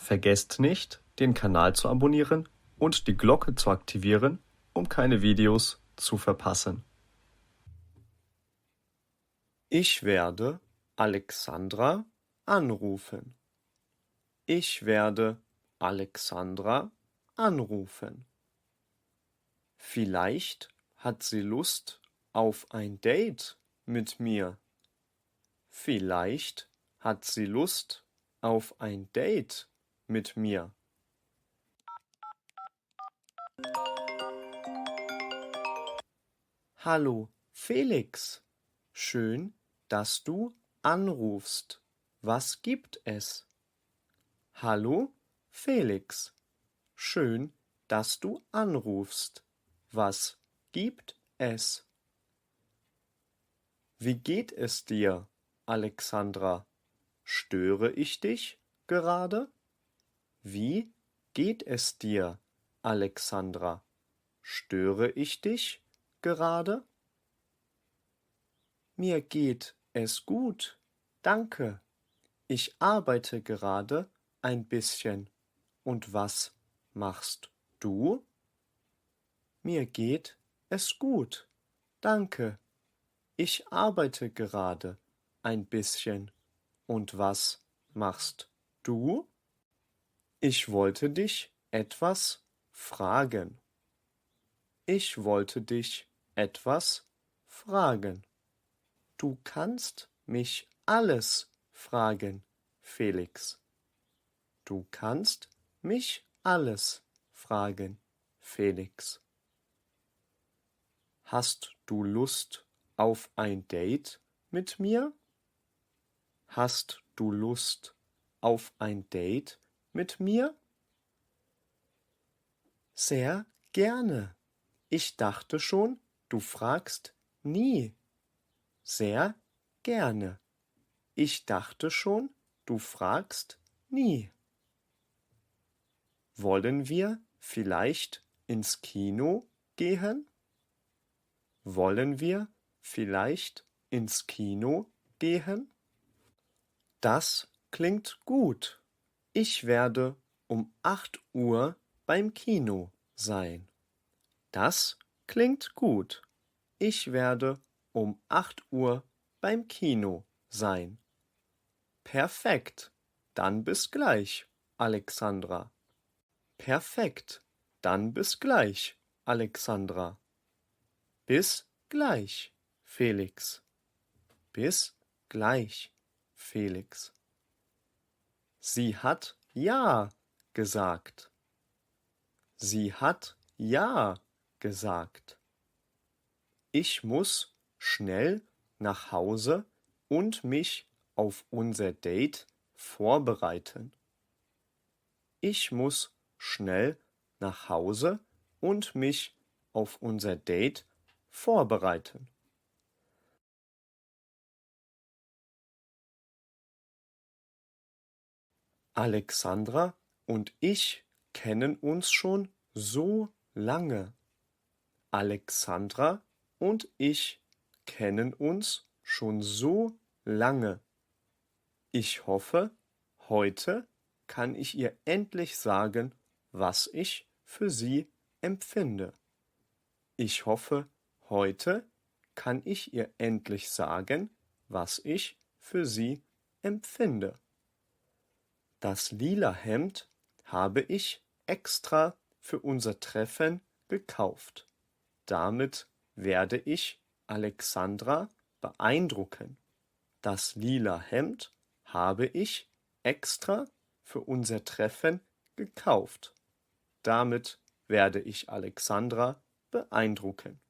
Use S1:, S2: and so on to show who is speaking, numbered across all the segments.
S1: Vergesst nicht, den Kanal zu abonnieren und die Glocke zu aktivieren, um keine Videos zu verpassen. Ich werde Alexandra anrufen. Ich werde Alexandra anrufen. Vielleicht hat sie Lust auf ein Date mit mir. Vielleicht hat sie Lust auf ein Date mit mir. Hallo, Felix. Schön, dass du anrufst. Was gibt es? Hallo, Felix. Schön, dass du anrufst. Was gibt es? Wie geht es dir, Alexandra? Störe ich dich gerade? Wie geht es dir, Alexandra? Störe ich dich gerade? Mir geht es gut, danke. Ich arbeite gerade ein bisschen. Und was machst du? Mir geht es gut, danke. Ich arbeite gerade ein bisschen. Und was machst du? Ich wollte dich etwas fragen. Ich wollte dich etwas fragen. Du kannst mich alles fragen, Felix. Du kannst mich alles fragen, Felix. Hast du Lust auf ein Date mit mir? Hast du Lust auf ein Date mit mir? Sehr gerne. Ich dachte schon, du fragst nie. Sehr gerne. Ich dachte schon, du fragst nie. Wollen wir vielleicht ins Kino gehen? Wollen wir vielleicht ins Kino gehen? Das klingt gut. Ich werde um 8 Uhr beim Kino sein. Das klingt gut. Ich werde um 8 Uhr beim Kino sein. Perfekt. Dann bis gleich, Alexandra. Perfekt. Dann bis gleich, Alexandra. Bis gleich, Felix. Bis gleich, Felix. Sie hat ja gesagt. Sie hat ja gesagt. Ich muss schnell nach Hause und mich auf unser Date vorbereiten. Ich muss schnell nach Hause und mich auf unser Date vorbereiten. Alexandra und ich kennen uns schon so lange. Alexandra und ich kennen uns schon so lange. Ich hoffe, heute kann ich ihr endlich sagen, was ich für sie empfinde. Ich hoffe, heute kann ich ihr endlich sagen, was ich für sie empfinde. Das lila Hemd habe ich extra für unser Treffen gekauft. Damit werde ich Alexandra beeindrucken. Das lila Hemd habe ich extra für unser Treffen gekauft. Damit werde ich Alexandra beeindrucken.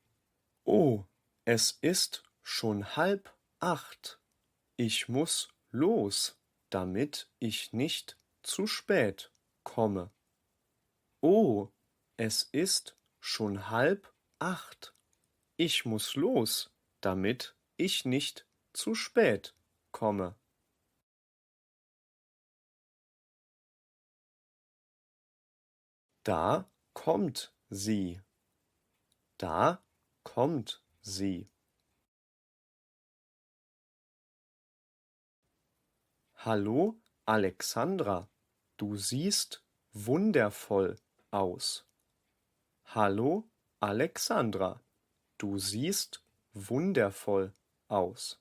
S1: Oh, es ist schon 7:30. Ich muss los, damit ich nicht zu spät komme. Oh, es ist schon 7:30. Ich muss los, damit ich nicht zu spät komme. Da kommt sie. Da kommt sie. Hallo, Alexandra. du siehst wundervoll aus. Hallo, Alexandra, du siehst wundervoll aus.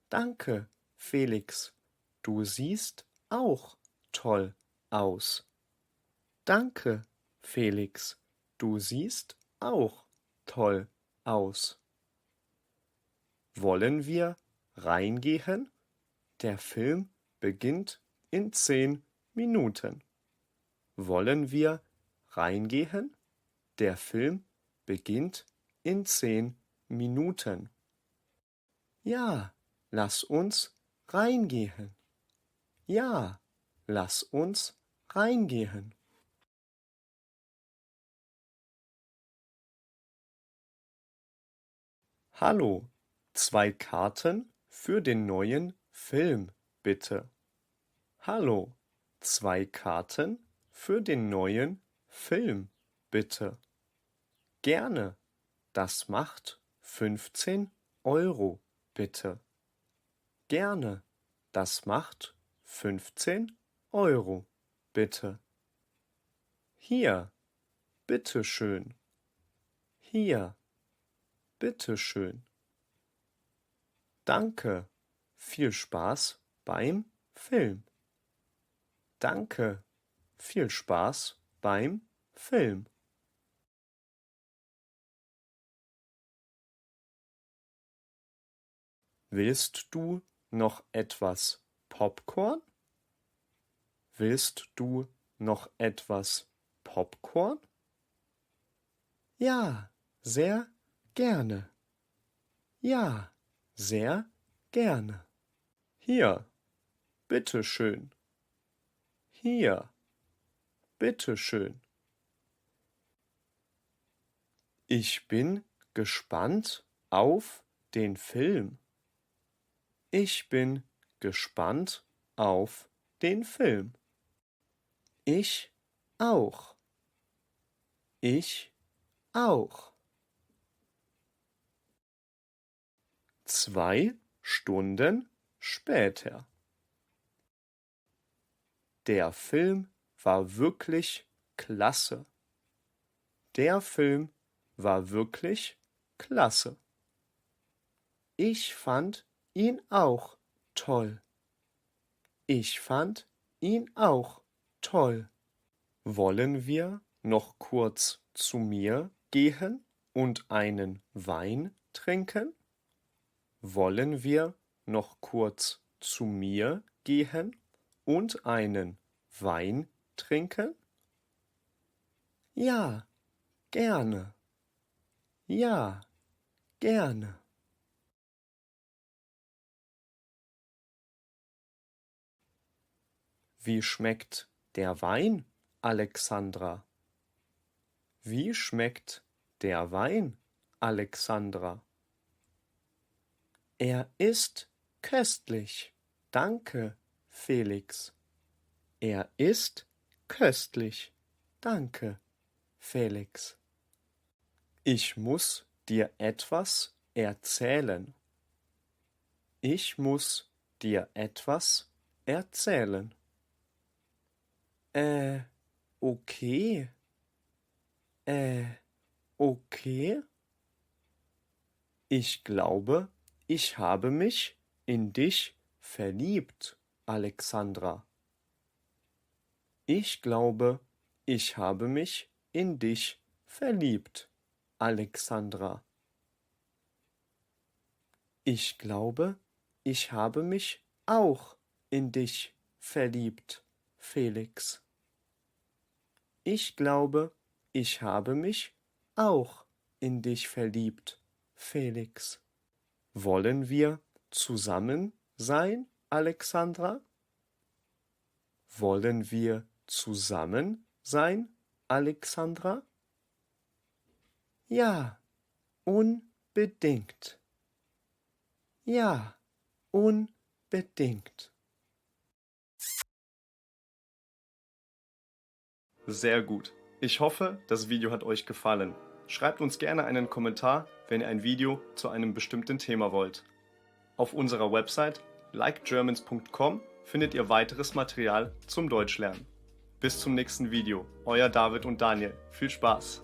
S1: Danke, Felix, du siehst auch toll aus. Danke, Felix, du siehst auch toll aus. Wollen wir reingehen? Der Film beginnt in 10 Minuten. Wollen wir reingehen? Der Film beginnt in 10 Minuten. Ja, lass uns reingehen. Ja, lass uns reingehen. Hallo, 2 Karten für den neuen Film, bitte. Hallo, 2 Karten für den neuen Film, bitte. Gerne, das macht 15 Euro, bitte. Gerne, das macht 15 Euro, bitte. Hier, bitteschön. Hier, bitteschön. Danke, viel Spaß beim Film. Danke, viel Spaß beim Film. Willst du noch etwas Popcorn? Willst du noch etwas Popcorn? Ja, sehr gerne. Ja, sehr gerne. Hier, bitteschön. Hier, bitteschön. Ich bin gespannt auf den Film. Ich bin gespannt auf den Film. Ich auch. Ich auch. 2 Stunden später. Der Film war wirklich klasse. Der Film war wirklich klasse. Ich fand ihn auch toll. Ich fand ihn auch toll. Wollen wir noch kurz zu mir gehen und einen Wein trinken? Wollen wir noch kurz zu mir gehen und einen Wein trinken? Ja, gerne. Ja, gerne. Wie schmeckt der Wein, Alexandra? Wie schmeckt der Wein, Alexandra? Er ist köstlich. Danke, Felix. Er ist köstlich. Danke, Felix. Ich muss dir etwas erzählen. Ich muss dir etwas erzählen. Okay. Okay. Ich glaube, ich habe mich in dich verliebt, Alexandra. Ich glaube, ich habe mich in dich verliebt, Alexandra. Ich glaube, ich habe mich auch in dich verliebt, Felix. Ich glaube, ich habe mich auch in dich verliebt, Felix. Wollen wir zusammen sein, Alexandra? Wollen wir zusammen sein, Alexandra? Ja, unbedingt. Ja, unbedingt. Sehr gut. Ich hoffe, das Video hat euch gefallen. Schreibt uns gerne einen Kommentar, wenn ihr ein Video zu einem bestimmten Thema wollt. Auf unserer Website likegermans.com findet ihr weiteres Material zum Deutschlernen. Bis zum nächsten Video, euer David und Daniel. Viel Spaß!